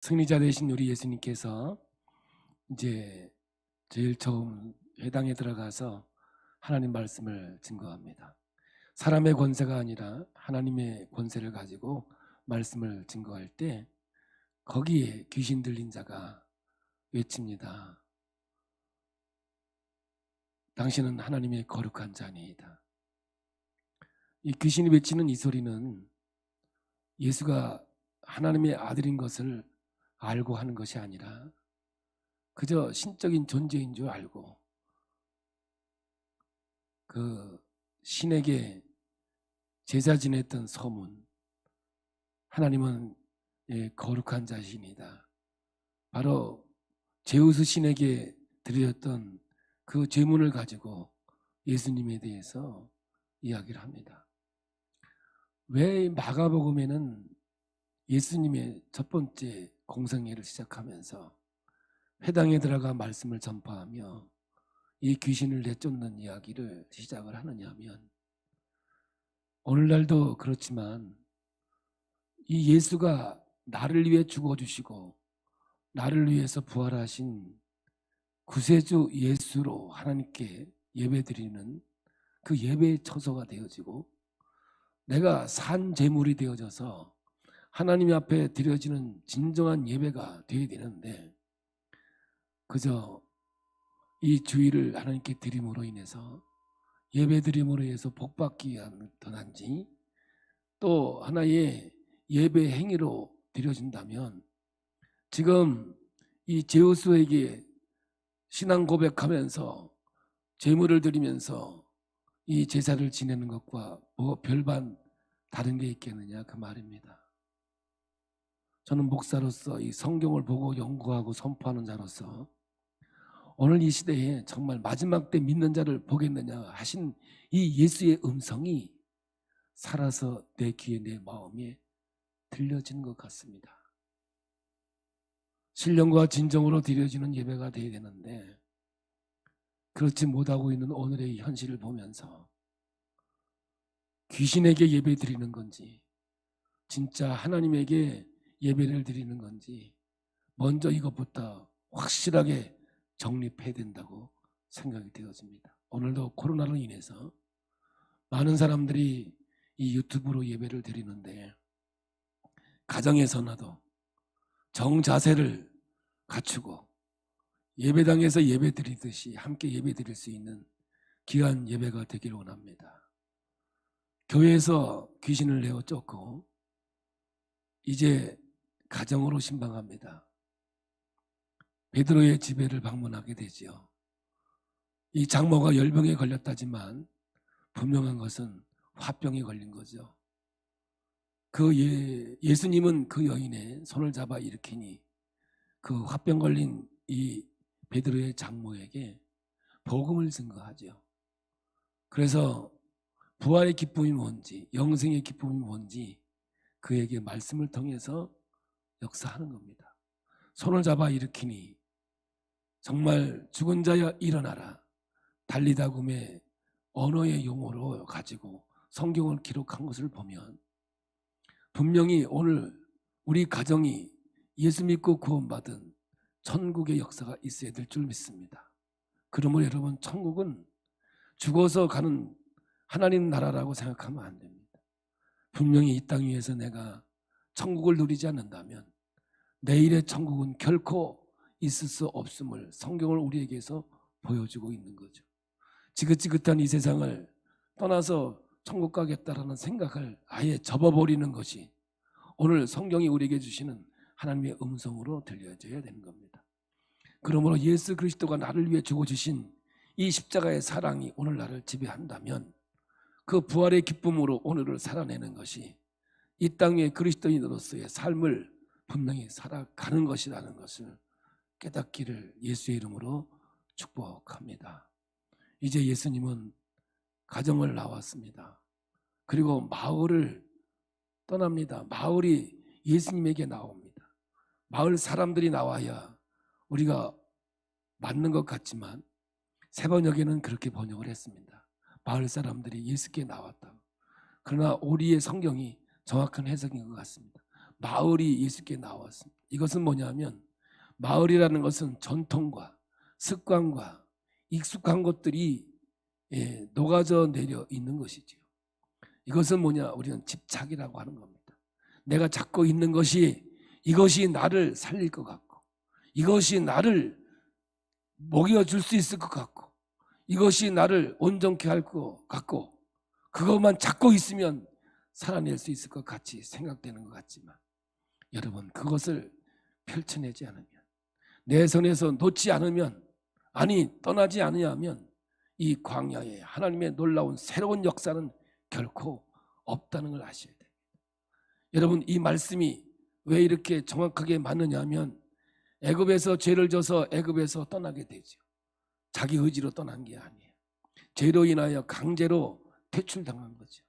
승리자 되신 우리 예수님께서 이제 제일 처음 회당에 들어가서 하나님 말씀을 증거합니다. 사람의 권세가 아니라 하나님의 권세를 가지고 말씀을 증거할 때 거기에 귀신 들린 자가 외칩니다. 당신은 하나님의 거룩한 자니이다. 이 귀신이 외치는 이 소리는 예수가 하나님의 아들인 것을 알고 하는 것이 아니라 그저 신적인 존재인 줄 알고 그 신에게 제사 지냈던 소문, 하나님은 거룩한 자신이다. 바로 제우스 신에게 드렸던 그 제문을 가지고 예수님에 대해서 이야기를 합니다. 왜 마가복음에는 예수님의 첫 번째 공생애를 시작하면서 회당에 들어가 말씀을 전파하며 이 귀신을 내쫓는 이야기를 시작을 하느냐 하면, 오늘날도 그렇지만 이 예수가 나를 위해 죽어주시고 나를 위해서 부활하신 구세주 예수로 하나님께 예배드리는 그 예배의 처소가 되어지고 내가 산 제물이 되어져서 하나님 앞에 드려지는 진정한 예배가 되어야 되는데, 그저 이 주의를 하나님께 드림으로 인해서 예배드림으로 해서 복받기 위한 더난지 또 하나의 예배 행위로 드려진다면, 지금 이 제우스에게 신앙 고백하면서 제물을 드리면서 이 제사를 지내는 것과 뭐 별반 다른 게 있겠느냐 그 말입니다. 저는 목사로서 이 성경을 보고 연구하고 선포하는 자로서 오늘 이 시대에 정말 마지막 때 믿는 자를 보겠느냐 하신 이 예수의 음성이 살아서 내 귀에 내 마음에 들려지는 것 같습니다. 신령과 진정으로 드려지는 예배가 되어야 되는데 그렇지 못하고 있는 오늘의 현실을 보면서 귀신에게 예배 드리는 건지 진짜 하나님에게 예배를 드리는 건지 먼저 이것부터 확실하게 정립해야 된다고 생각이 되어집니다. 오늘도 코로나로 인해서 많은 사람들이 이 유튜브로 예배를 드리는데 가정에서나도 정자세를 갖추고 예배당에서 예배 드리듯이 함께 예배 드릴 수 있는 귀한 예배가 되기를 원합니다. 교회에서 귀신을 내어 쫓고 이제 가정으로 신방합니다. 베드로의 집에를 방문하게 되지요. 이 장모가 열병에 걸렸다지만 분명한 것은 화병에 걸린 거죠. 예수님은 그 여인의 손을 잡아 일으키니 그 화병 걸린 이 베드로의 장모에게 복음을 증거하죠. 그래서 부활의 기쁨이 뭔지, 영생의 기쁨이 뭔지 그에게 말씀을 통해서 역사하는 겁니다. 손을 잡아 일으키니 정말 죽은 자여 일어나라, 달리다굼의 언어의 용어로 가지고 성경을 기록한 것을 보면 분명히 오늘 우리 가정이 예수 믿고 구원받은 천국의 역사가 있어야 될 줄 믿습니다. 그러므로 여러분, 천국은 죽어서 가는 하나님 나라라고 생각하면 안 됩니다. 분명히 이 땅 위에서 내가 천국을 누리지 않는다면 내일의 천국은 결코 있을 수 없음을 성경을 우리에게서 보여주고 있는 거죠. 지긋지긋한 이 세상을 떠나서 천국 가겠다라는 생각을 아예 접어버리는 것이 오늘 성경이 우리에게 주시는 하나님의 음성으로 들려져야 되는 겁니다. 그러므로 예수 그리스도가 나를 위해 죽어주신 이 십자가의 사랑이 오늘 나를 지배한다면 그 부활의 기쁨으로 오늘을 살아내는 것이 이 땅의 그리스도인으로서의 삶을 분명히 살아가는 것이라는 것을 깨닫기를 예수의 이름으로 축복합니다. 이제 예수님은 가정을 나왔습니다. 그리고 마을을 떠납니다. 마을이 예수님에게 나옵니다. 마을 사람들이 나와야 우리가 맞는 것 같지만 세번역에는 그렇게 번역을 했습니다. 마을 사람들이 예수께 나왔다. 그러나 우리의 성경이 정확한 해석인 것 같습니다. 마을이 예수께 나왔습니다. 이것은 뭐냐면 마을이라는 것은 전통과 습관과 익숙한 것들이 녹아져 내려 있는 것이지요. 이것은 뭐냐? 우리는 집착이라고 하는 겁니다. 내가 잡고 있는 것이 이것이 나를 살릴 것 같고 이것이 나를 먹여줄 수 있을 것 같고 이것이 나를 온전케 할 것 같고 그것만 잡고 있으면 살아낼 수 있을 것 같이 생각되는 것 같지만 여러분 그것을 펼쳐내지 않으면 내 손에서 놓지 않으면 떠나지 않으면 이 광야에 하나님의 놀라운 새로운 역사는 결코 없다는 걸 아셔야 됩니다. 여러분 이 말씀이 왜 이렇게 정확하게 맞느냐 하면 애굽에서 죄를 져서 애굽에서 떠나게 되죠. 자기 의지로 떠난 게 아니에요. 죄로 인하여 강제로 퇴출당한 거죠.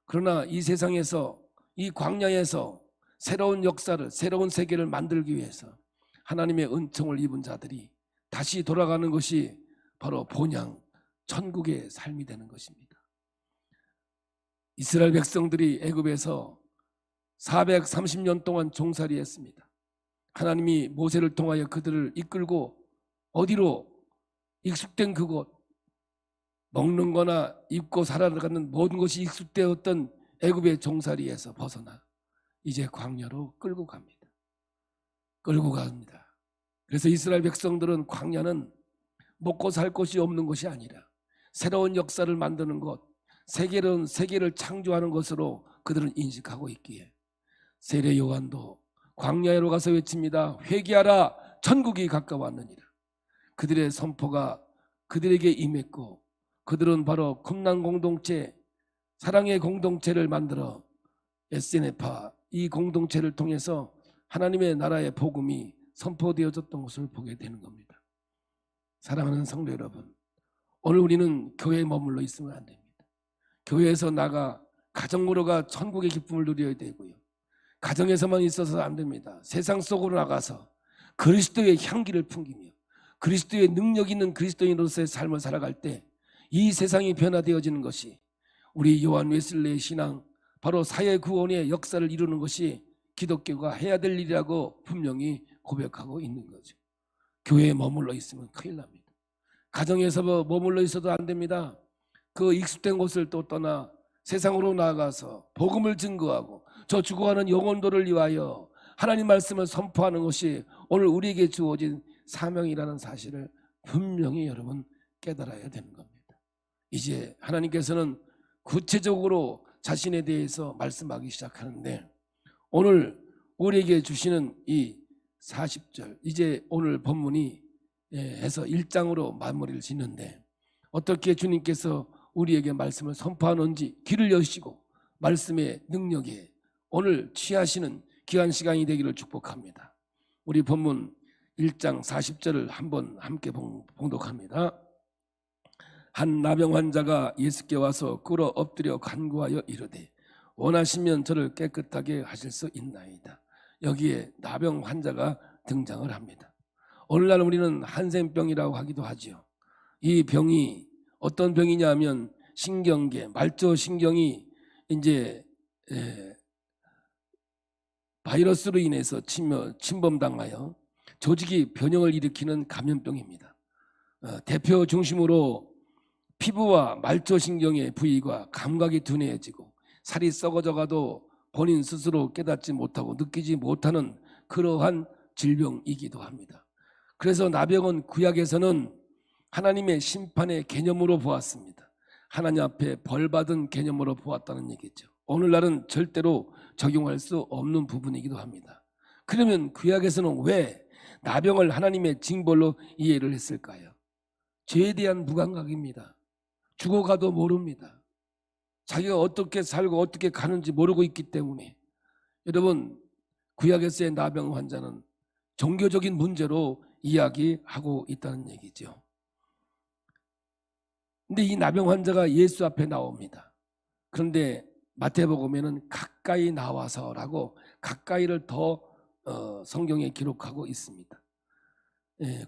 그러나 이 세상에서 이 광야에서 새로운 역사를 새로운 세계를 만들기 위해서 하나님의 은총을 입은 자들이 다시 돌아가는 것이 바로 본향 천국의 삶이 되는 것입니다. 이스라엘 백성들이 애굽에서 430년 동안 종살이했습니다. 하나님이 모세를 통하여 그들을 이끌고 어디로 익숙된 그곳 먹는 거나 입고 살아가는 모든 것이 익숙되었던 애굽의 종살이에서 벗어나 이제 광야로 끌고 갑니다. 그래서 이스라엘 백성들은 광야는 먹고 살 곳이 없는 것이 아니라 새로운 역사를 만드는 것, 새로운 세계를 창조하는 것으로 그들은 인식하고 있기에 세례 요한도 광야로 가서 외칩니다. 회개하라 천국이 가까웠느니라. 그들의 선포가 그들에게 임했고 그들은 바로 쿰난 공동체, 사랑의 공동체를 만들어 SNF파 이 공동체를 통해서 하나님의 나라의 복음이 선포되어졌던 것을 보게 되는 겁니다. 사랑하는 성도 여러분, 오늘 우리는 교회에 머물러 있으면 안 됩니다. 교회에서 나가 가정으로가 천국의 기쁨을 누려야 되고요. 가정에서만 있어서 안 됩니다. 세상 속으로 나가서 그리스도의 향기를 풍기며 그리스도의 능력 있는 그리스도인으로서의 삶을 살아갈 때 이 세상이 변화되어지는 것이 우리 요한 웨슬레의 신앙 바로 사회 구원의 역사를 이루는 것이 기독교가 해야 될 일이라고 분명히 고백하고 있는 거죠. 교회에 머물러 있으면 큰일 납니다. 가정에서 머물러 있어도 안 됩니다. 그 익숙된 곳을 또 떠나 세상으로 나아가서 복음을 증거하고 저 죽어가는 영혼들을 위하여 하나님 말씀을 선포하는 것이 오늘 우리에게 주어진 사명이라는 사실을 분명히 여러분 깨달아야 되는 겁니다. 이제 하나님께서는 구체적으로 자신에 대해서 말씀하기 시작하는데 오늘 우리에게 주시는 이 40절 이제 오늘 본문이 해서 1장으로 마무리를 짓는데 어떻게 주님께서 우리에게 말씀을 선포하는지 귀를 여시고 말씀의 능력에 오늘 취하시는 귀한 시간이 되기를 축복합니다. 우리 본문 1장 40절을 한번 함께 봉독합니다. 한 나병 환자가 예수께 와서 꿇어 엎드려 간구하여 이르되 원하시면 저를 깨끗하게 하실 수 있나이다. 여기에 나병 환자가 등장을 합니다. 오늘날 우리는 한센병이라고 하기도 하죠. 이 병이 어떤 병이냐 하면 신경계, 말초신경이 이제 바이러스로 인해서 침범당하여 조직이 변형을 일으키는 감염병입니다. 대표 중심으로 피부와 말초신경의 부위가 감각이 둔해지고 살이 썩어져가도 본인 스스로 깨닫지 못하고 느끼지 못하는 그러한 질병이기도 합니다. 그래서 나병은 구약에서는 하나님의 심판의 개념으로 보았습니다. 하나님 앞에 벌받은 개념으로 보았다는 얘기죠. 오늘날은 절대로 적용할 수 없는 부분이기도 합니다. 그러면 구약에서는 왜 나병을 하나님의 징벌로 이해를 했을까요? 죄에 대한 무감각입니다. 죽어가도 모릅니다. 자기가 어떻게 살고 어떻게 가는지 모르고 있기 때문에 여러분 구약에서의 나병 환자는 종교적인 문제로 이야기하고 있다는 얘기죠. 근데 이 나병 환자가 예수 앞에 나옵니다. 그런데 마태복음에는 가까이 나와서라고 가까이를 더 성경에 기록하고 있습니다.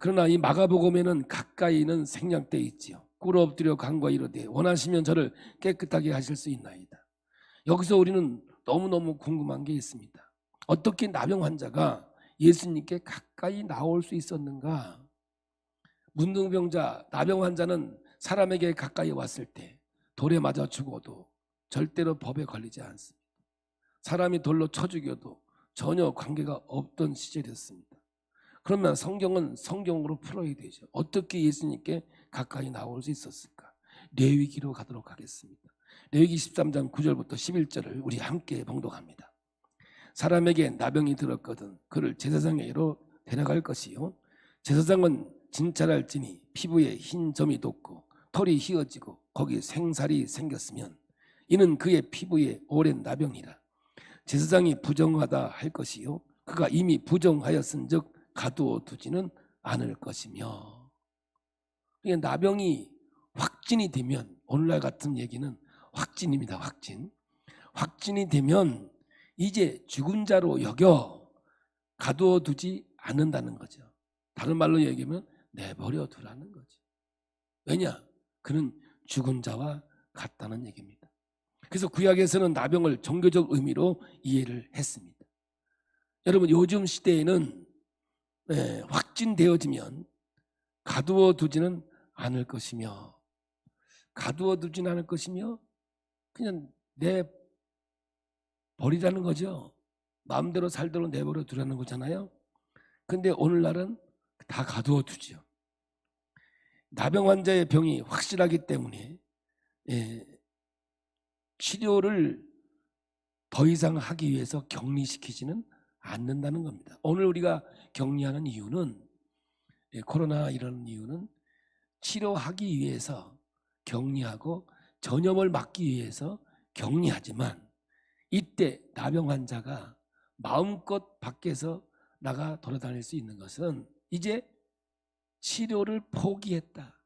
그러나 이 마가복음에는 가까이는 생략되어 있지요. 꿇어 엎드려 간구하 이르되 원하시면 저를 깨끗하게 하실 수 있나이다. 여기서 우리는 너무너무 궁금한 게 있습니다. 어떻게 나병 환자가 예수님께 가까이 나올 수 있었는가? 문둥병자, 나병 환자는 사람에게 가까이 왔을 때 돌에 맞아 죽어도 절대로 법에 걸리지 않습니다. 사람이 돌로 쳐 죽여도 전혀 관계가 없던 시절이었습니다. 그러면 성경은 성경으로 풀어야 되죠. 어떻게 예수님께 가까이 나올 수 있었을까? 레위기로 가도록 하겠습니다. 레위기 13장 9절부터 11절을 우리 함께 봉독합니다. 사람에게 나병이 들었거든 그를 제사장에게로 데려갈 것이요, 제사장은 진찰할지니 피부에 흰 점이 돋고 털이 휘어지고 거기 생살이 생겼으면 이는 그의 피부에 오랜 나병이라. 제사장이 부정하다 할 것이요, 그가 이미 부정하였은즉 가두어 두지는 않을 것이며. 그러니까 나병이 확진이 되면, 오늘날 같은 얘기는 확진입니다. 확진이 되면 이제 죽은 자로 여겨 가두어 두지 않는다는 거죠. 다른 말로 얘기하면 내버려 두라는 거죠. 왜냐? 그는 죽은 자와 같다는 얘기입니다. 그래서 구약에서는 나병을 종교적 의미로 이해를 했습니다. 여러분, 요즘 시대에는 확진되어지면 가두어 두지는 않을 것이며, 가두어 두지는 않을 것이며 그냥 내버리라는 거죠. 마음대로 살도록 내버려 두라는 거잖아요. 근데 오늘날은 다 가두어 두죠. 나병 환자의 병이 확실하기 때문에 치료를 더 이상 하기 위해서 격리시키지는 않는다는 겁니다. 오늘 우리가 격리하는 이유는, 코로나 이런 이유는 치료하기 위해서 격리하고 전염을 막기 위해서 격리하지만, 이때 나병 환자가 마음껏 밖에서 나가 돌아다닐 수 있는 것은 이제 치료를 포기했다.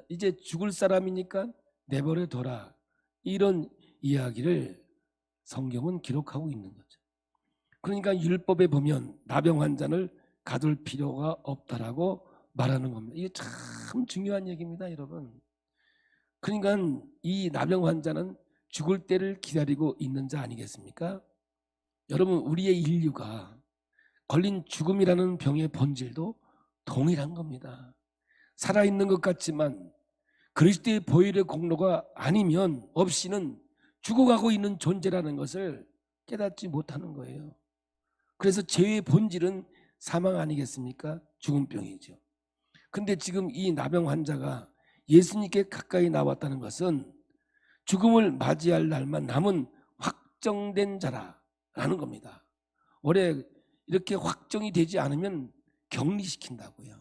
이제 죽을 사람이니까 내버려 둬라. 이런 이야기를 성경은 기록하고 있는 거죠. 그러니까 율법에 보면 나병 환자를 가둘 필요가 없다라고 말하는 겁니다. 이게 참 중요한 얘기입니다, 여러분. 그러니까 이 나병 환자는 죽을 때를 기다리고 있는 자 아니겠습니까? 여러분, 우리의 인류가 걸린 죽음이라는 병의 본질도 동일한 겁니다. 살아있는 것 같지만 그리스도의 보혈의 공로가 아니면 없이는 죽어가고 있는 존재라는 것을 깨닫지 못하는 거예요. 그래서 죄의 본질은 사망 아니겠습니까? 죽음병이죠. 근데 지금 이 나병 환자가 예수님께 가까이 나왔다는 것은 죽음을 맞이할 날만 남은 확정된 자라는 겁니다. 올해 이렇게 확정이 되지 않으면 격리시킨다고요.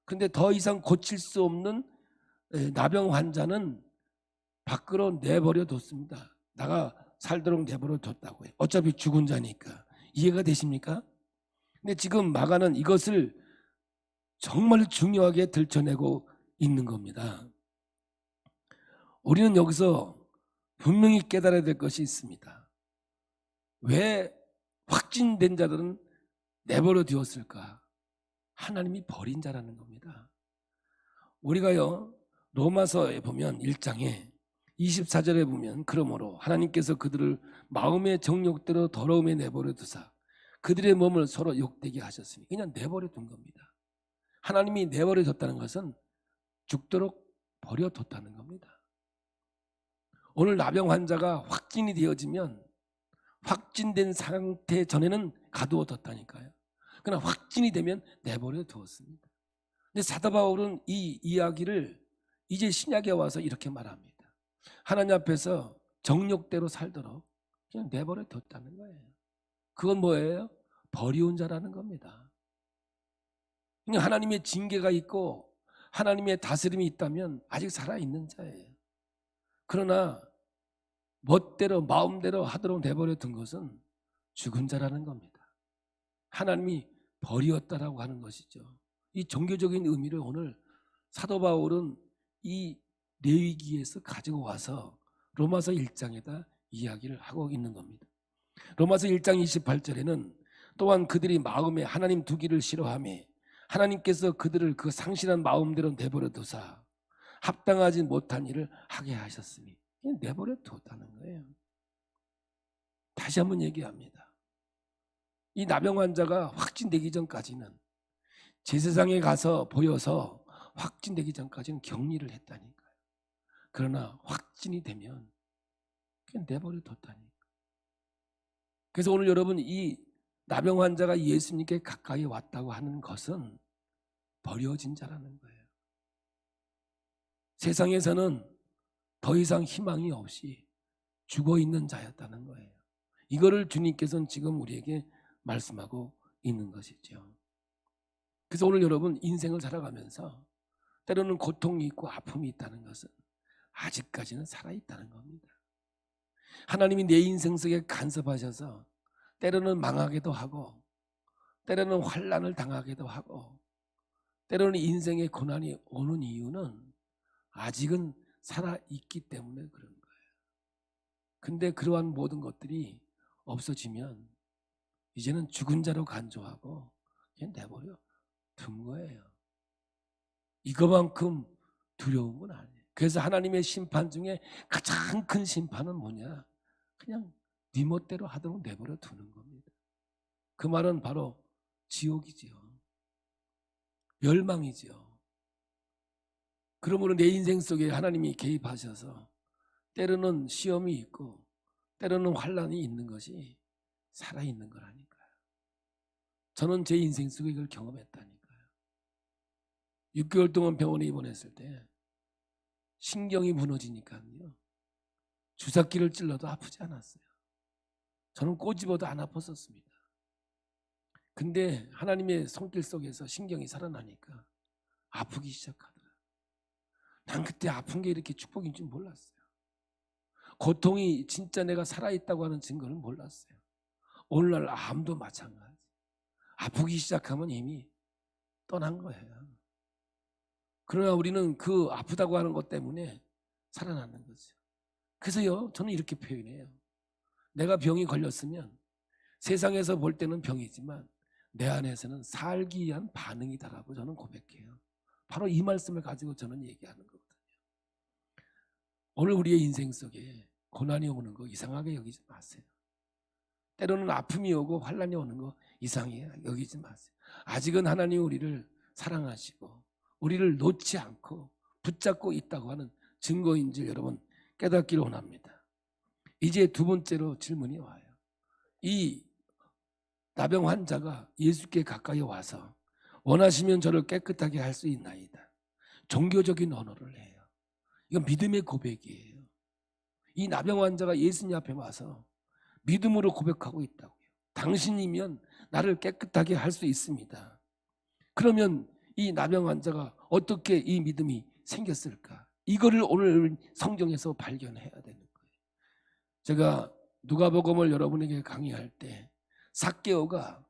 근데 더 이상 고칠 수 없는 나병 환자는 밖으로 내버려 뒀습니다. 나가 살도록 내버려 뒀다고요. 어차피 죽은 자니까. 이해가 되십니까? 근데 지금 마가는 이것을 정말 중요하게 들춰내고 있는 겁니다. 우리는 여기서 분명히 깨달아야 될 것이 있습니다. 왜 확진된 자들은 내버려 두었을까? 하나님이 버린 자라는 겁니다. 우리가요, 로마서에 보면 1장에 24절에 보면 그러므로 하나님께서 그들을 마음의 정욕대로 더러움에 내버려 두사 그들의 몸을 서로 욕되게 하셨으니, 그냥 내버려 둔 겁니다. 하나님이 내버려 뒀다는 것은 죽도록 버려뒀다는 겁니다. 오늘 나병 환자가 확진이 되어지면 확진된 상태 전에는 가두어 뒀다니까요. 그러나 확진이 되면 내버려 두었습니다. 근데 사도 바울은 이 이야기를 이제 신약에 와서 이렇게 말합니다. 하나님 앞에서 정욕대로 살도록 그냥 내버려 뒀다는 거예요. 그건 뭐예요? 버리운 자라는 겁니다. 그러니까 하나님의 징계가 있고 하나님의 다스림이 있다면 아직 살아있는 자예요. 그러나 멋대로 마음대로 하도록 내버려 둔 것은 죽은 자라는 겁니다. 하나님이 버리었다라고 하는 것이죠. 이 종교적인 의미를 오늘 사도 바울은 이 레위기에서 가지고 와서 로마서 1장에다 이야기를 하고 있는 겁니다. 로마서 1장 28절에는 또한 그들이 마음에 하나님 두기를 싫어하며 하나님께서 그들을 그 상실한 마음대로 내버려 두사 합당하지 못한 일을 하게 하셨으니 내버려 두었다는 거예요. 다시 한번 얘기합니다. 이 나병 환자가 확진되기 전까지는 제사장에 가서 보여서 확진되기 전까지는 격리를 했다니까요. 그러나 확진이 되면 그냥 내버려 뒀다니까요. 그래서 오늘 여러분, 이 나병 환자가 예수님께 가까이 왔다고 하는 것은 버려진 자라는 거예요. 세상에서는 더 이상 희망이 없이 죽어있는 자였다는 거예요. 이거를 주님께서는 지금 우리에게 말씀하고 있는 것이죠. 그래서 오늘 여러분, 인생을 살아가면서 때로는 고통이 있고 아픔이 있다는 것은 아직까지는 살아있다는 겁니다. 하나님이 내 인생 속에 간섭하셔서 때로는 망하기도 하고, 때로는 환난을 당하기도 하고, 때로는 인생의 고난이 오는 이유는 아직은 살아있기 때문에 그런 거예요. 근데 그러한 모든 것들이 없어지면 이제는 죽은 자로 간주하고 그냥 내버려 둔 거예요. 이거만큼 두려운 건 아니에요. 그래서 하나님의 심판 중에 가장 큰 심판은 뭐냐? 그냥 네 멋대로 하도록 내버려 두는 겁니다. 그 말은 바로 지옥이지요. 멸망이지요. 그러므로 내 인생 속에 하나님이 개입하셔서 때로는 시험이 있고 때로는 환난이 있는 것이 살아있는 거라니까요. 저는 제 인생 속에 이걸 경험했다니까요. 6개월 동안 병원에 입원했을 때 신경이 무너지니까요, 주사기를 찔러도 아프지 않았어요. 저는 꼬집어도 안 아팠었습니다. 근데 하나님의 손길 속에서 신경이 살아나니까 아프기 시작하더라. 난 그때 아픈 게 이렇게 축복인 줄 몰랐어요. 고통이 진짜 내가 살아있다고 하는 증거는 몰랐어요. 오늘날 암도 마찬가지. 아프기 시작하면 이미 떠난 거예요. 그러나 우리는 그 아프다고 하는 것 때문에 살아나는 거죠. 그래서요, 저는 이렇게 표현해요. 내가 병이 걸렸으면 세상에서 볼 때는 병이지만 내 안에서는 살기 위한 반응이다라고 저는 고백해요. 바로 이 말씀을 가지고 저는 얘기하는 거거든요. 오늘 우리의 인생 속에 고난이 오는 거 이상하게 여기지 마세요. 때로는 아픔이 오고 환난이 오는 거 이상해 여기지 마세요. 아직은 하나님이 우리를 사랑하시고 우리를 놓지 않고 붙잡고 있다고 하는 증거인 줄 여러분 깨닫기를 원합니다. 이제 두 번째로 질문이 와요. 이 나병 환자가 예수께 가까이 와서 원하시면 저를 깨끗하게 할 수 있나이다. 종교적인 언어를 해요. 이건 믿음의 고백이에요. 이 나병 환자가 예수님 앞에 와서 믿음으로 고백하고 있다고요. 당신이면 나를 깨끗하게 할 수 있습니다. 그러면 이 나병 환자가 어떻게 이 믿음이 생겼을까? 이거를 오늘 성경에서 발견해야 되는 거예요. 제가 누가복음을 여러분에게 강의할 때 삭개오가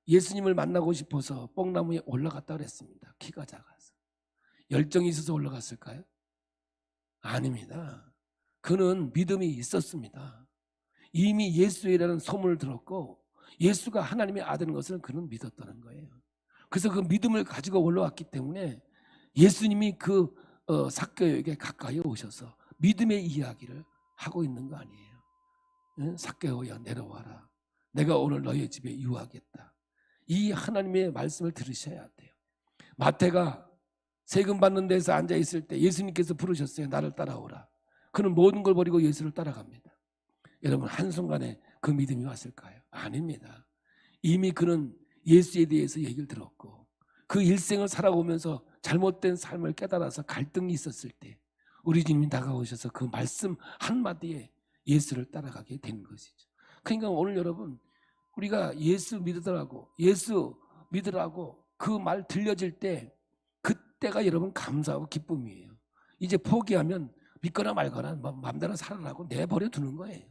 예수님을 만나고 싶어서 뽕나무에 올라갔다 그랬습니다. 키가 작아서. 열정이 있어서 올라갔을까요? 아닙니다. 그는 믿음이 있었습니다. 이미 예수라는 소문을 들었고 예수가 하나님의 아들인 것을 그는 믿었다는 거예요. 그래서 그 믿음을 가지고 올라왔기 때문에 예수님이 그 삭개오에게 가까이 오셔서 믿음의 이야기를 하고 있는 거 아니에요. 응? 삭개오야 내려와라. 내가 오늘 너희 집에 유하겠다. 이 하나님의 말씀을 들으셔야 돼요. 마태가 세금 받는 데서 앉아 있을 때 예수님께서 부르셨어요. 나를 따라오라. 그는 모든 걸 버리고 예수를 따라갑니다. 여러분 한순간에 그 믿음이 왔을까요? 아닙니다. 이미 그는 예수에 대해서 얘기를 들었고 그 일생을 살아오면서 잘못된 삶을 깨달아서 갈등이 있었을 때 우리 주님이 다가오셔서 그 말씀 한마디에 예수를 따라가게 된 것이죠. 그러니까 오늘 여러분 우리가 예수 믿으라고 그 말 들려질 때 그때가 여러분 감사하고 기쁨이에요. 이제 포기하면 믿거나 말거나 마음대로 살아라고 내버려 두는 거예요.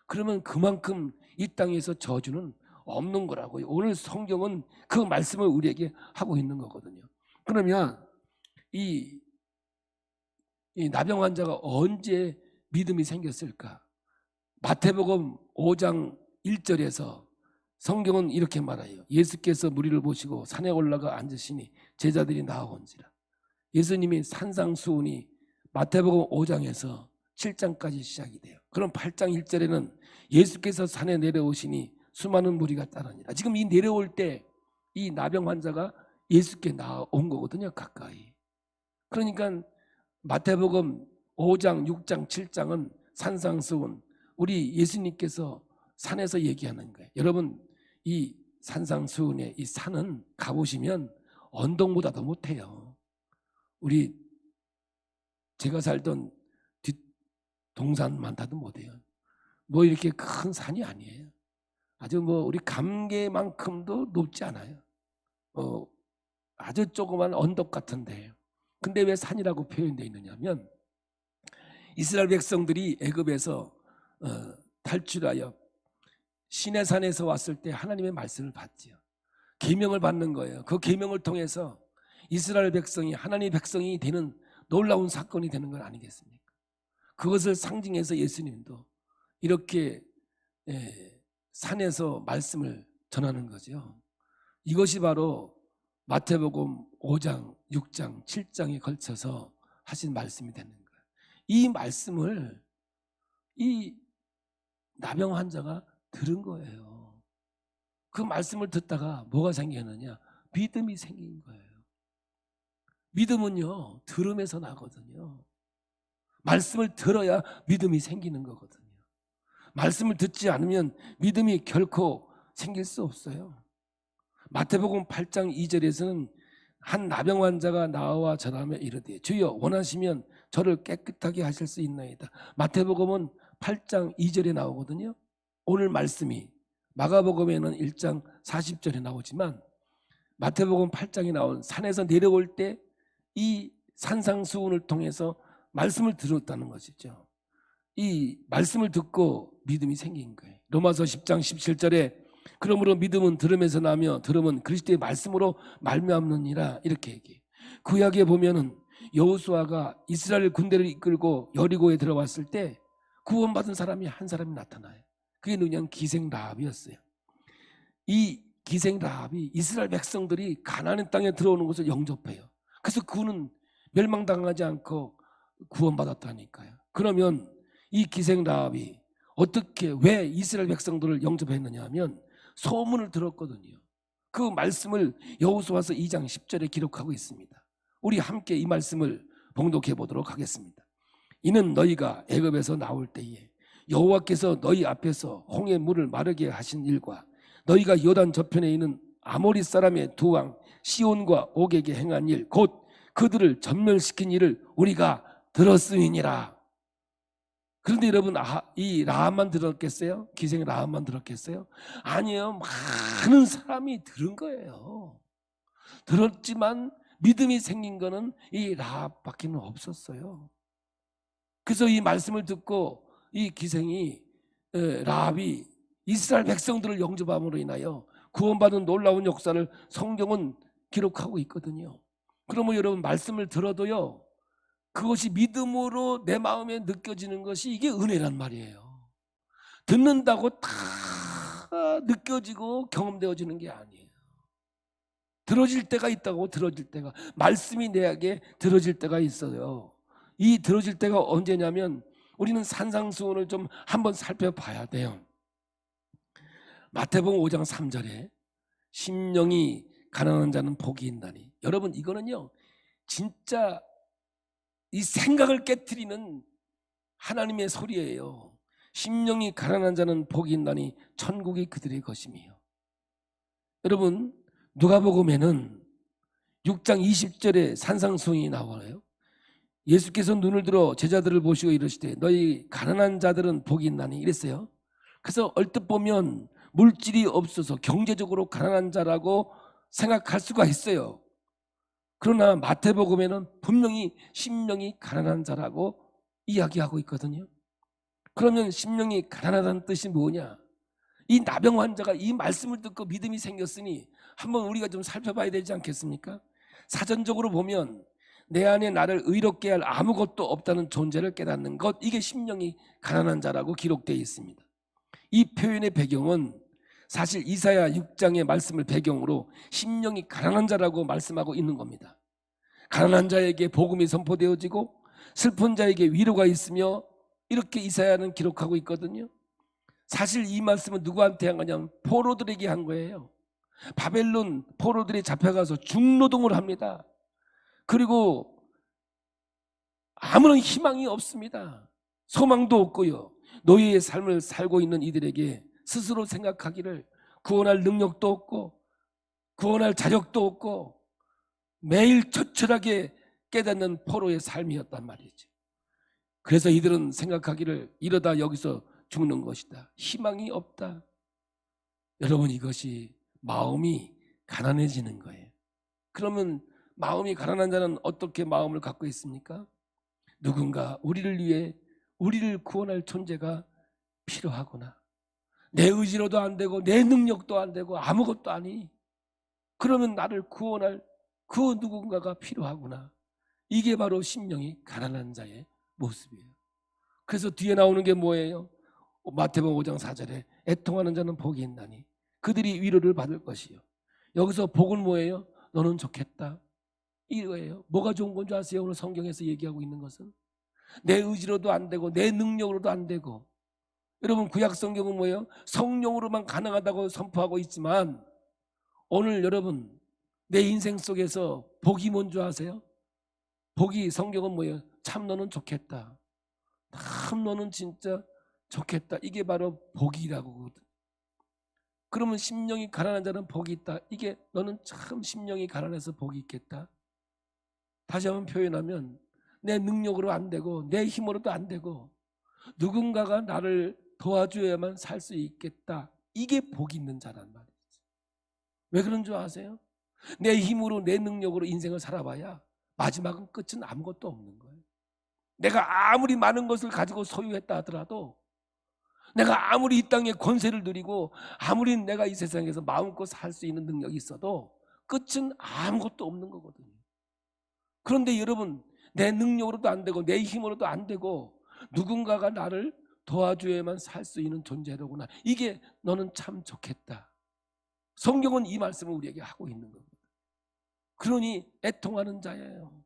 그러면 그만큼 이 땅에서 저주는 없는 거라고요. 오늘 성경은 그 말씀을 우리에게 하고 있는 거거든요. 그러면 이 나병 환자가 언제 믿음이 생겼을까? 마태복음 5장 1절에서 성경은 이렇게 말해요. 예수께서 무리를 보시고 산에 올라가 앉으시니 제자들이 나아온지라. 예수님이 산상수훈이 마태복음 5장에서 7장까지 시작이 돼요. 그럼 8장 1절에는 예수께서 산에 내려오시니 수많은 무리가 따르니라. 지금 이 내려올 때 이 나병 환자가 예수께 나온 거거든요. 가까이. 그러니까 마태복음 5장, 6장, 7장은 산상수훈, 우리 예수님께서 산에서 얘기하는 거예요. 여러분, 이 산상수훈의 이 산은 가보시면 언덕보다도 못해요. 우리 제가 살던 동산만 타도 못해요. 뭐 이렇게 큰 산이 아니에요. 아주 뭐 우리 감개만큼도 높지 않아요. 아주 조그만 언덕 같은데, 근데 왜 산이라고 표현되어 있느냐면 이스라엘 백성들이 애굽에서 탈출하여 시내산에서 왔을 때 하나님의 말씀을 받지요. 계명을 받는 거예요. 그 계명을 통해서 이스라엘 백성이 하나님의 백성이 되는 놀라운 사건이 되는 건 아니겠습니까? 그것을 상징해서 예수님도 이렇게 산에서 말씀을 전하는 거죠. 이것이 바로 마태복음 5장, 6장, 7장에 걸쳐서 하신 말씀이 되는 거예요. 이 말씀을 이 나병 환자가 들은 거예요. 그 말씀을 듣다가 뭐가 생겼느냐? 믿음이 생긴 거예요. 믿음은요, 들음에서 나거든요. 말씀을 들어야 믿음이 생기는 거거든요. 말씀을 듣지 않으면 믿음이 결코 생길 수 없어요. 마태복음 8장 2절에서는 한 나병 환자가 나와 전하며 이르되 주여 원하시면 저를 깨끗하게 하실 수 있나이다. 마태복음은 8장 2절에 나오거든요. 오늘 말씀이 마가복음에는 1장 40절에 나오지만 마태복음 8장에 나온 산에서 내려올 때 이 산상수훈을 통해서 말씀을 들었다는 것이죠. 이 말씀을 듣고 믿음이 생긴 거예요. 로마서 10장 17절에 그러므로 믿음은 들음에서 나며 들음은 그리스도의 말씀으로 말미암느니라 이렇게 얘기해요. 구약에 보면은 여호수아가 이스라엘 군대를 이끌고 여리고에 들어왔을 때 구원받은 사람이 한 사람이 나타나요. 그게 누구냐면 기생 라합이었어요. 이 기생 라합이 이스라엘 백성들이 가나안 땅에 들어오는 것을 영접해요. 그래서 그는 멸망당하지 않고 구원받았다니까요. 그러면 이 기생 라합이 어떻게 왜 이스라엘 백성들을 영접했느냐 하면 소문을 들었거든요. 그 말씀을 여호수아서 2장 10절에 기록하고 있습니다. 우리 함께 이 말씀을 봉독해 보도록 하겠습니다. 이는 너희가 애굽에서 나올 때에 여호와께서 너희 앞에서 홍해 물을 마르게 하신 일과 너희가 요단 저편에 있는 아모리 사람의 두 왕 시온과 옥에게 행한 일 곧 그들을 전멸시킨 일을 우리가 들었으니라. 그런데 여러분 이 라합만 들었겠어요? 기생 라합만 들었겠어요? 아니에요. 많은 사람이 들은 거예요. 들었지만 믿음이 생긴 거는 이 라합밖에 없었어요. 그래서 이 말씀을 듣고 이 기생이 라합이 이스라엘 백성들을 영접함으로 인하여 구원받은 놀라운 역사를 성경은 기록하고 있거든요. 그러면 여러분 말씀을 들어도요 그것이 믿음으로 내 마음에 느껴지는 것이 이게 은혜란 말이에요. 듣는다고 다 느껴지고 경험되어지는 게 아니에요. 들어질 때가 있다고. 들어질 때가 말씀이 내게 들어질 때가 있어요. 이 들어질 때가 언제냐면 우리는 산상수훈을 좀 한번 살펴봐야 돼요. 마태복음 5장 3절에 심령이 가난한 자는 복이 있나니. 여러분 이거는요 진짜 이 생각을 깨트리는 하나님의 소리예요. 심령이 가난한 자는 복이 있나니 천국이 그들의 것임이요. 여러분 누가복음에는 6장 20절에 산상수훈이 나와요. 예수께서 눈을 들어 제자들을 보시고 이르시되 너희 가난한 자들은 복이 있나니 이랬어요. 그래서 얼뜻 보면 물질이 없어서 경제적으로 가난한 자라고 생각할 수가 있어요. 그러나 마태복음에는 분명히 심령이 가난한 자라고 이야기하고 있거든요. 그러면 심령이 가난하다는 뜻이 뭐냐? 이 나병 환자가 이 말씀을 듣고 믿음이 생겼으니 한번 우리가 좀 살펴봐야 되지 않겠습니까? 사전적으로 보면 내 안에 나를 의롭게 할 아무것도 없다는 존재를 깨닫는 것, 이게 심령이 가난한 자라고 기록되어 있습니다. 이 표현의 배경은 사실 이사야 6장의 말씀을 배경으로 심령이 가난한 자라고 말씀하고 있는 겁니다. 가난한 자에게 복음이 선포되어지고 슬픈 자에게 위로가 있으며 이렇게 이사야는 기록하고 있거든요. 사실 이 말씀은 누구한테 한 거냐면 포로들에게 한 거예요. 바벨론 포로들이 잡혀가서 중노동을 합니다. 그리고 아무런 희망이 없습니다. 소망도 없고요. 노예의 삶을 살고 있는 이들에게 스스로 생각하기를 구원할 능력도 없고 구원할 자격도 없고 매일 처절하게 깨닫는 포로의 삶이었단 말이죠. 그래서 이들은 생각하기를 이러다 여기서 죽는 것이다. 희망이 없다. 여러분, 이것이 마음이 가난해지는 거예요. 그러면 마음이 가난한 자는 어떻게 마음을 갖고 있습니까? 누군가 우리를 위해 우리를 구원할 존재가 필요하구나. 내 의지로도 안 되고 내 능력도 안 되고 아무것도 아니. 그러면 나를 구원할 그 누군가가 필요하구나. 이게 바로 심령이 가난한 자의 모습이에요. 그래서 뒤에 나오는 게 뭐예요? 마태복음 5장 4절에 애통하는 자는 복이 있나니 그들이 위로를 받을 것이요. 여기서 복은 뭐예요? 너는 좋겠다. 이거예요. 뭐가 좋은 건 줄 아세요? 오늘 성경에서 얘기하고 있는 것은 내 의지로도 안 되고 내 능력으로도 안 되고. 여러분, 구약 성경은 뭐예요? 성령으로만 가능하다고 선포하고 있지만 오늘 여러분 내 인생 속에서 복이 뭔 줄 아세요? 복이 성경은 뭐예요? 참 너는 좋겠다. 참 너는 진짜 좋겠다. 이게 바로 복이라고 하거든. 그러면 심령이 가난한 자는 복이 있다. 이게 너는 참 심령이 가난해서 복이 있겠다. 다시 한번 표현하면 내 능력으로 안 되고 내 힘으로도 안 되고 누군가가 나를 도와줘야만 살 수 있겠다. 이게 복 있는 자란 말이지. 왜 그런 줄 아세요? 내 힘으로 내 능력으로 인생을 살아봐야 마지막은 끝은 아무것도 없는 거예요. 내가 아무리 많은 것을 가지고 소유했다 하더라도 내가 아무리 이 땅에 권세를 누리고 아무리 내가 이 세상에서 마음껏 살 수 있는 능력이 있어도 끝은 아무것도 없는 거거든요. 그런데 여러분, 내 능력으로도 안 되고 내 힘으로도 안 되고 누군가가 나를 도와줘야만 살 수 있는 존재로구나. 이게 너는 참 좋겠다. 성경은 이 말씀을 우리에게 하고 있는 겁니다. 그러니 애통하는 자예요.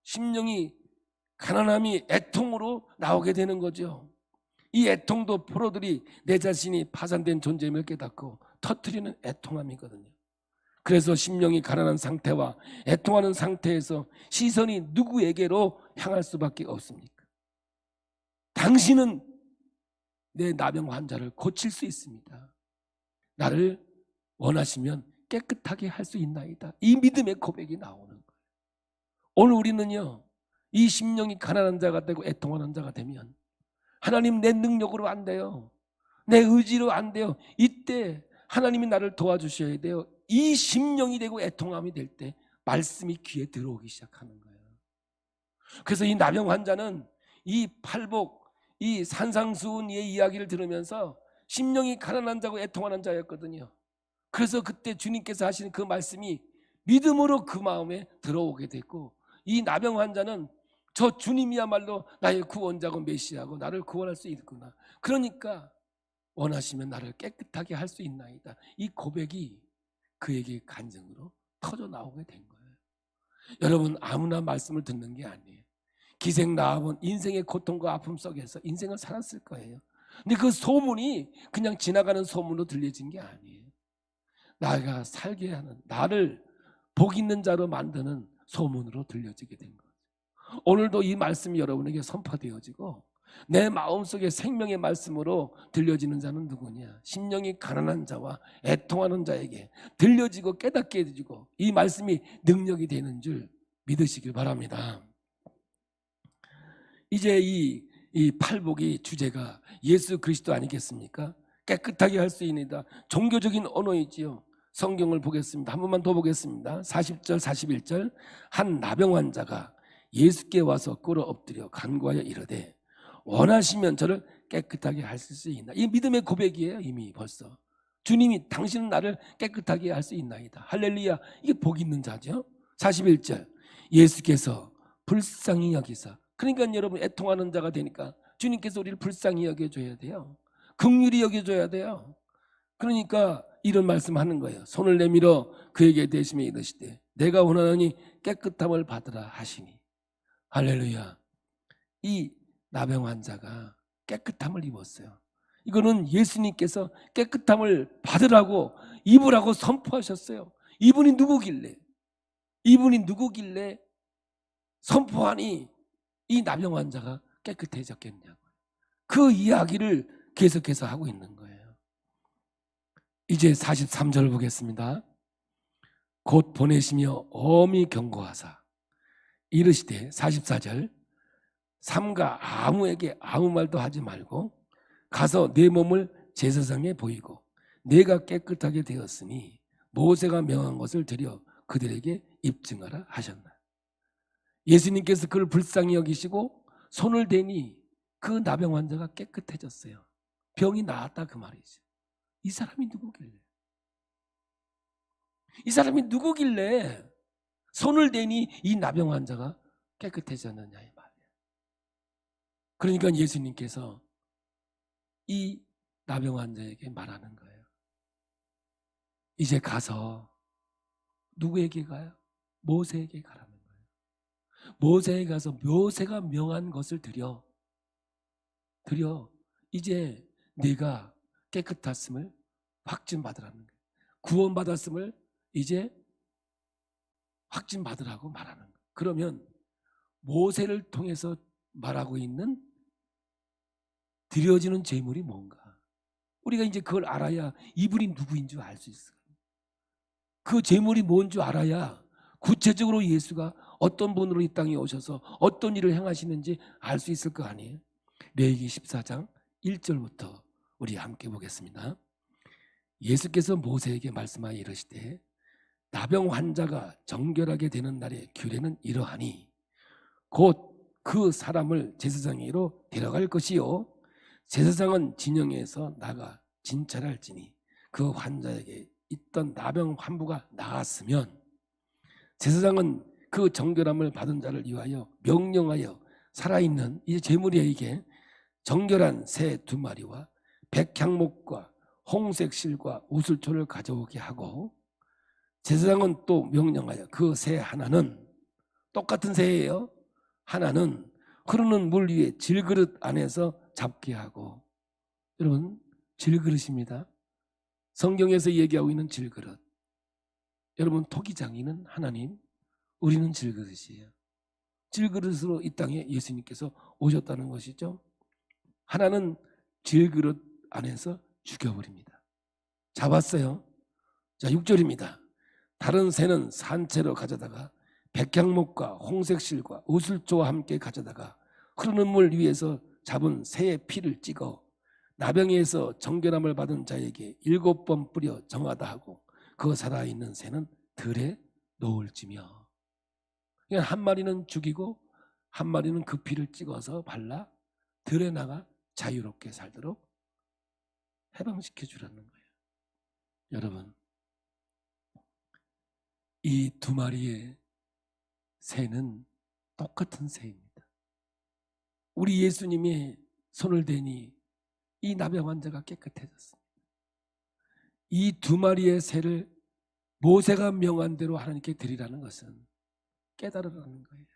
심령이 가난함이 애통으로 나오게 되는 거죠. 이 애통도 포로들이 내 자신이 파산된 존재임을 깨닫고 터뜨리는 애통함이거든요. 그래서 심령이 가난한 상태와 애통하는 상태에서 시선이 누구에게로 향할 수밖에 없습니까? 당신은 내 나병 환자를 고칠 수 있습니다. 나를 원하시면 깨끗하게 할 수 있나이다. 이 믿음의 고백이 나오는 거예요. 오늘 우리는요, 이 심령이 가난한 자가 되고 애통하는 자가 되면 하나님 내 능력으로 안 돼요. 내 의지로 안 돼요. 이때 하나님이 나를 도와주셔야 돼요. 이 심령이 되고 애통함이 될 때 말씀이 귀에 들어오기 시작하는 거예요. 그래서 이 나병 환자는 이 팔복, 이 산상수훈의 이야기를 들으면서 심령이 가난한 자고 애통하는 자였거든요. 그래서 그때 주님께서 하시는 그 말씀이 믿음으로 그 마음에 들어오게 됐고, 이 나병 환자는 저 주님이야말로 나의 구원자고 메시아고 나를 구원할 수 있구나. 그러니까 원하시면 나를 깨끗하게 할 수 있나이다. 이 고백이 그에게 간증으로 터져 나오게 된 거예요. 여러분, 아무나 말씀을 듣는 게 아니에요. 기생 라합은 인생의 고통과 아픔 속에서 인생을 살았을 거예요. 근데 그 소문이 그냥 지나가는 소문으로 들려진 게 아니에요. 나가 살게 하는, 나를 복 있는 자로 만드는 소문으로 들려지게 된 거예요. 오늘도 이 말씀이 여러분에게 선포되어지고 내 마음속에 생명의 말씀으로 들려지는 자는 누구냐? 심령이 가난한 자와 애통하는 자에게 들려지고 깨닫게 해주고 이 말씀이 능력이 되는 줄 믿으시길 바랍니다. 이제 이 팔복의 주제가 예수 그리스도 아니겠습니까? 깨끗하게 할 수 있는 종교적인 언어이지요. 성경을 보겠습니다. 한 번만 더 보겠습니다. 40절 41절 한 나병 환자가 예수께 와서 꿇어 엎드려 간구하여 이르되 원하시면 저를 깨끗하게 하실 수 있나. 이 믿음의 고백이에요. 이미 벌써 주님이 당신은 나를 깨끗하게 할 수 있나이다. 할렐루야. 이게 복 있는 자죠. 41절 예수께서 불쌍히 여기사, 그러니까 여러분 애통하는 자가 되니까 주님께서 우리를 불쌍히 여겨줘야 돼요. 긍휼히 여겨줘야 돼요. 그러니까 이런 말씀하는 거예요. 손을 내밀어 그에게 대시며 이르시되 내가 원하노니 깨끗함을 받으라 하시니. 할렐루야. 이 나병 환자가 깨끗함을 입었어요. 이거는 예수님께서 깨끗함을 받으라고 입으라고 선포하셨어요. 이분이 누구길래 선포하니 이 나병 환자가 깨끗해졌겠냐고요. 그 이야기를 계속해서 하고 있는 거예요. 이제 43절 보겠습니다. 곧 보내시며 엄히 경고하사 이르시되 44절 삼가 아무에게 아무 말도 하지 말고 가서 내 몸을 제사장에 보이고 내가 깨끗하게 되었으니 모세가 명한 것을 드려 그들에게 입증하라 하셨나. 예수님께서 그를 불쌍히 여기시고 손을 대니 그 나병 환자가 깨끗해졌어요. 병이 나았다 그 말이죠. 이 사람이 누구길래 손을 대니 이 나병 환자가 깨끗해졌느냐 이 말이에요. 그러니까 예수님께서 이 나병 환자에게 말하는 거예요. 이제 가서 누구에게 가요? 모세에게 가라는 거예요. 모세에 가서 모세가 명한 것을 드려 이제 네가 깨끗했음을 확증받으라는 거예요. 구원받았음을 이제 확증받으라고 말하는 거예요. 그러면 모세를 통해서 말하고 있는 드려지는 제물이 뭔가? 우리가 이제 그걸 알아야 이분이 누구인 줄 알 수 있어요. 그 제물이 뭔 줄 알아야 구체적으로 예수가 어떤 분으로 이 땅에 오셔서 어떤 일을 행하시는지 알 수 있을 거 아니에요. 레위기 14장 1절부터 우리 함께 보겠습니다. 예수께서 모세에게 말씀하여 이르시되 나병 환자가 정결하게 되는 날의 규례는 이러하니 곧 그 사람을 제사장에게로 데려갈 것이요 제사장은 진영에서 나가 진찰할지니 그 환자에게 있던 나병 환부가 나았으면 제사장은 그 정결함을 받은 자를 위하여 명령하여 살아있는 이 제물이야 이게 정결한 새 2마리와 백향목과 홍색 실과 우슬초를 가져오게 하고 제사장은 또 명령하여 그 새 하나는 똑같은 새예요. 하나는 흐르는 물 위에 질그릇 안에서 잡게 하고 여러분 질그릇입니다. 성경에서 얘기하고 있는 질그릇. 여러분 토기장이는 하나님, 우리는 질그릇이에요. 질그릇으로 이 땅에 예수님께서 오셨다는 것이죠. 하나는 질그릇 안에서 죽여버립니다. 잡았어요. 자 6절입니다. 다른 새는 산채로 가져다가 백향목과 홍색실과 우슬초와 함께 가져다가 흐르는 물 위에서 잡은 새의 피를 찍어 나병에서 정결함을 받은 자에게 7번 뿌려 정하다 하고 그 살아있는 새는 들에 놓을지며. 그러니까 한 마리는 죽이고 한 마리는 그 피를 찍어서 발라 들에 나가 자유롭게 살도록 해방시켜 주라는 거예요. 여러분 이 2마리의 새는 똑같은 새입니다. 우리 예수님이 손을 대니 이 나병 환자가 깨끗해졌습니다. 이 2마리의 새를 모세가 명한 대로 하나님께 드리라는 것은 깨달으라는 거예요.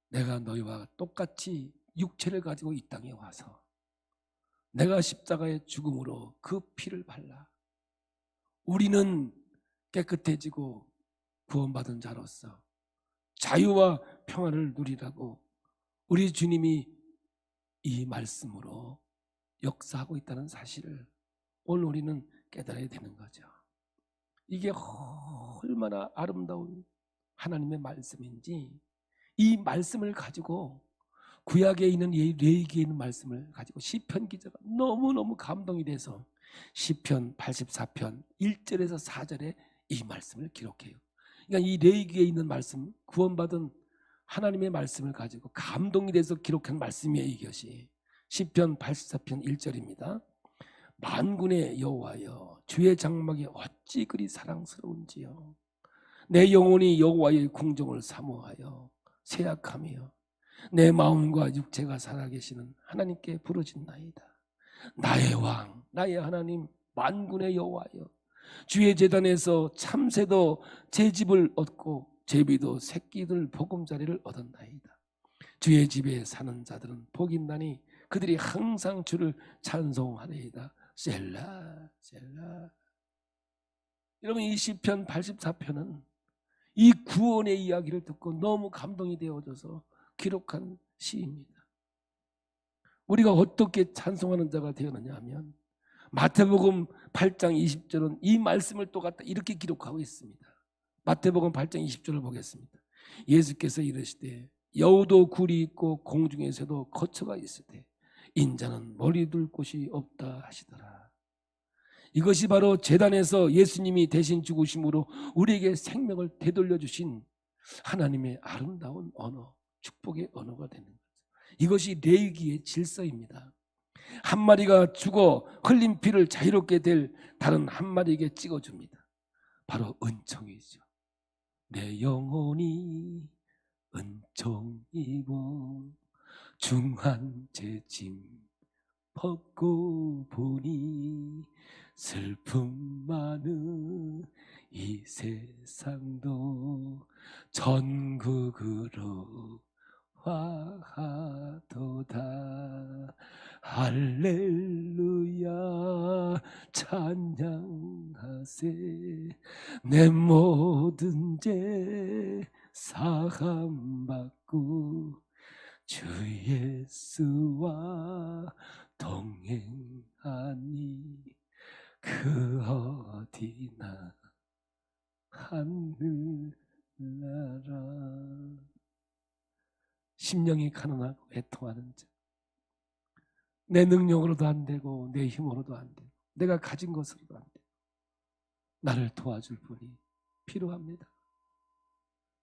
내가 너희와 똑같이 육체를 가지고 이 땅에 와서 내가 십자가의 죽음으로 그 피를 발라 우리는 깨끗해지고 구원받은 자로서 자유와 평안을 누리라고 우리 주님이 이 말씀으로 역사하고 있다는 사실을 오늘 우리는 깨달아야 되는 거죠. 이게 얼마나 아름다운 하나님의 말씀인지 이 말씀을 가지고 구약에 있는 레위기에 있는 말씀을 가지고 시편 기자가 너무너무 감동이 돼서 시편 84편 1절에서 4절에 이 말씀을 기록해요. 그러니까 이 레위기에 있는 말씀, 구원받은 하나님의 말씀을 가지고 감동이 돼서 기록한 말씀이에요. 이것이 시편 84편 1절입니다. 만군의 여호와여 주의 장막이 어찌 그리 사랑스러운지요. 내 영혼이 여호와의 궁정을 사모하여 세약하며 내 마음과 육체가 살아계시는 하나님께 부르짖나이다. 나의 왕 나의 하나님 만군의 여호와여 주의 제단에서 참새도 제 집을 얻고 제비도 새끼들 보금자리를 얻었나이다. 주의 집에 사는 자들은 복이 있나니 그들이 항상 주를 찬송하리이다. 셀라 셀라. 여러분, 이 시편 84편은 이 구원의 이야기를 듣고 너무 감동이 되어져서 기록한 시입니다. 우리가 어떻게 찬송하는 자가 되었느냐 하면 마태복음 8장 20절은 이 말씀을 또 갖다 이렇게 기록하고 있습니다. 마태복음 8장 20절을 보겠습니다. 예수께서 이르시되 여우도 굴이 있고 공중에서도 거처가 있으되 인자는 머리 둘 곳이 없다 하시더라. 이것이 바로 제단에서 예수님이 대신 죽으심으로 우리에게 생명을 되돌려 주신 하나님의 아름다운 언어, 축복의 언어가 되는 거죠. 이것이 레위기의 질서입니다. 한 마리가 죽어 흘린 피를 자유롭게 될 다른 한 마리에게 찍어줍니다. 바로 은총이죠. 내 영혼이 은총 입어 중한 죄짐 벗고 보니 슬픔 많은 이 세상도 전국으로 화하도다. 할렐루야 찬양하세. 내 모든 죄 사함받고 주 예수와 동행하니 그 어디나 하늘나라. 심령이 가난하고 애통하는 자, 내 능력으로도 안 되고 내 힘으로도 안 되고 내가 가진 것으로도 안 되고 나를 도와줄 분이 필요합니다.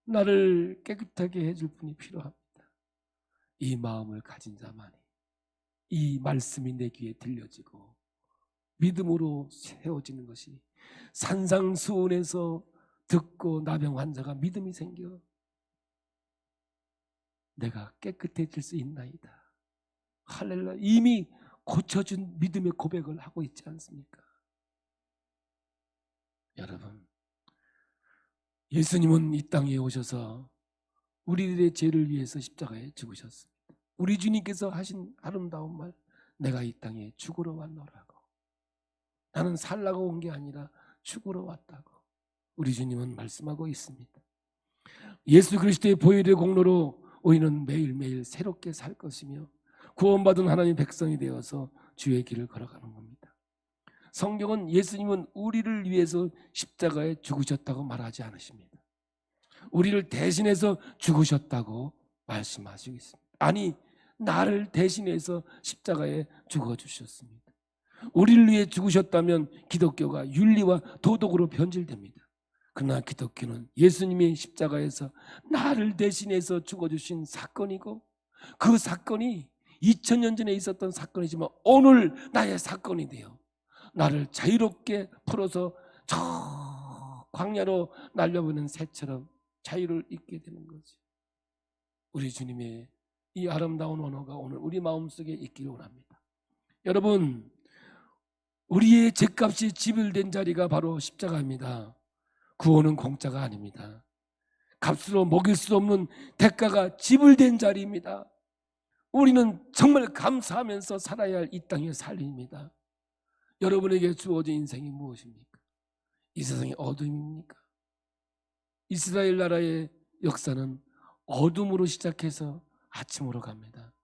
나를 깨끗하게 해줄 분이 필요합니다. 이 마음을 가진 자만이 이 말씀이 내 귀에 들려지고 믿음으로 세워지는 것이 산상수훈에서 듣고 나병 환자가 믿음이 생겨 내가 깨끗해질 수 있나이다. 할렐루야. 이미 고쳐준 믿음의 고백을 하고 있지 않습니까? 여러분, 예수님은 이 땅에 오셔서 우리들의 죄를 위해서 십자가에 죽으셨습니다. 우리 주님께서 하신 아름다운 말, 내가 이 땅에 죽으러 왔노라고. 나는 살라고 온 게 아니라 죽으러 왔다고 우리 주님은 말씀하고 있습니다. 예수 그리스도의 보혈의 공로로 우리는 매일매일 새롭게 살 것이며 구원받은 하나님의 백성이 되어서 주의 길을 걸어가는 겁니다. 성경은 예수님은 우리를 위해서 십자가에 죽으셨다고 말하지 않으십니다. 우리를 대신해서 죽으셨다고 말씀하시고 있습니다. 아니, 나를 대신해서 십자가에 죽어주셨습니다. 우리를 위해 죽으셨다면 기독교가 윤리와 도덕으로 변질됩니다. 그러나 기독교는 예수님이 십자가에서 나를 대신해서 죽어주신 사건이고 그 사건이 2000년 전에 있었던 사건이지만 오늘 나의 사건이 되어 나를 자유롭게 풀어서 저 광야로 날려보는 새처럼 자유를 잊게 되는 거지. 우리 주님의 이 아름다운 언어가 오늘 우리 마음속에 있기를 원합니다. 여러분, 우리의 죄값이 지불된 자리가 바로 십자가입니다. 구원은 공짜가 아닙니다. 값으로 먹일 수 없는 대가가 지불된 자리입니다. 우리는 정말 감사하면서 살아야 할 이 땅의 삶입니다. 여러분에게 주어진 인생이 무엇입니까? 이 세상의 어둠입니까? 이스라엘 나라의 역사는 어둠으로 시작해서 아침으로 갑니다.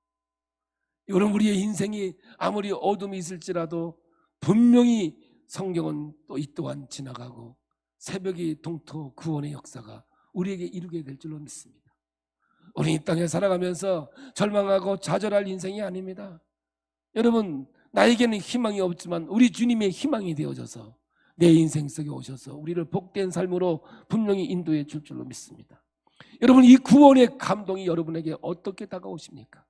여러분, 우리의 인생이 아무리 어둠이 있을지라도 분명히 성경은 또 이 또한 지나가고 새벽이 동토 구원의 역사가 우리에게 이루게 될 줄로 믿습니다. 우리 이 땅에 살아가면서 절망하고 좌절할 인생이 아닙니다. 여러분, 나에게는 희망이 없지만 우리 주님의 희망이 되어져서 내 인생 속에 오셔서 우리를 복된 삶으로 분명히 인도해 줄 줄로 믿습니다. 여러분, 이 구원의 감동이 여러분에게 어떻게 다가오십니까?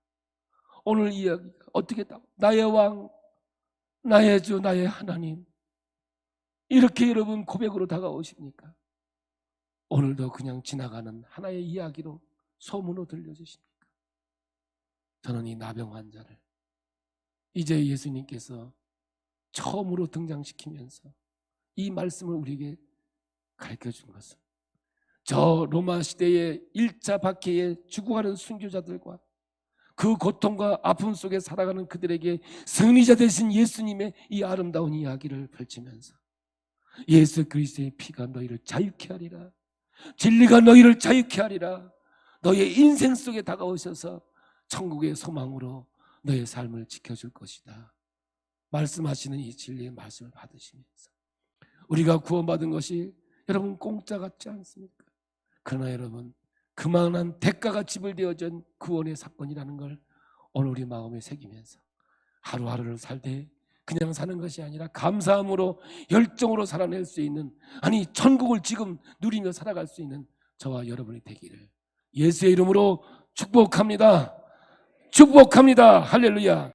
오늘 이야기가 어떻게 나의 왕, 나의 주, 나의 하나님, 이렇게 여러분 고백으로 다가오십니까? 오늘도 그냥 지나가는 하나의 이야기로 소문으로 들려주십니까? 저는 이 나병 환자를 이제 예수님께서 처음으로 등장시키면서 이 말씀을 우리에게 가르쳐준 것은 저 로마 시대의 1차 박해에 죽어가는 순교자들과 그 고통과 아픔 속에 살아가는 그들에게 승리자 되신 예수님의 이 아름다운 이야기를 펼치면서 예수 그리스도의 피가 너희를 자유케 하리라, 진리가 너희를 자유케 하리라, 너의 인생 속에 다가오셔서 천국의 소망으로 너의 삶을 지켜줄 것이다 말씀하시는 이 진리의 말씀을 받으시면서 우리가 구원받은 것이 여러분 공짜 같지 않습니까? 그러나 여러분 그만한 대가가 지불되어진 구원의 사건이라는 걸 오늘 우리 마음에 새기면서 하루하루를 살 때 그냥 사는 것이 아니라 감사함으로 열정으로 살아낼 수 있는, 아니 천국을 지금 누리며 살아갈 수 있는 저와 여러분이 되기를 예수의 이름으로 축복합니다. 축복합니다. 할렐루야.